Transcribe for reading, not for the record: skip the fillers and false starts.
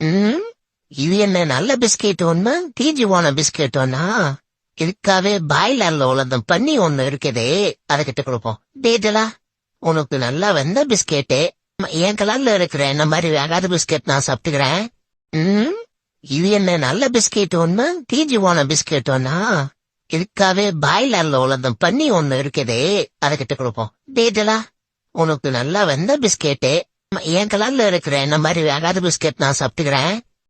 ம் இது என்ன நல்ல பிஸ்கெட் ஒண்ணு தீஜுவான பிஸ்கெட் ஒன்னா? இதுக்காவே பாய்லர்ல உலகம் பண்ணி ஒண்ணு இருக்குதே, அதை கிட்ட கொடுப்போம். டேட்டலா, உனக்கு நல்லா வெந்த பிஸ்கெட்டு. என் கலர்ல இருக்கிற என்ன மாதிரி வேகாத பிஸ்கெட் நான் சாப்பிட்டுக்கிறேன். இது என்ன நல்ல பிஸ்கெட் ஒண்ணு தீஜுவான பிஸ்கெட் ஒன்னா? இதுக்காவே பாய்லர்ல உலகம் பண்ணி ஒண்ணு இருக்குதே, அதை கிட்ட கொடுப்போம். டேட்டலா, உனக்கு நல்லா வெந்த பிஸ்கெட்டு. என் கலர்ல இருக்கிற என்ன மாதிரி வேகாத பிஸ்கெட் நான் சாப்பிட்டுக்கிறேன்.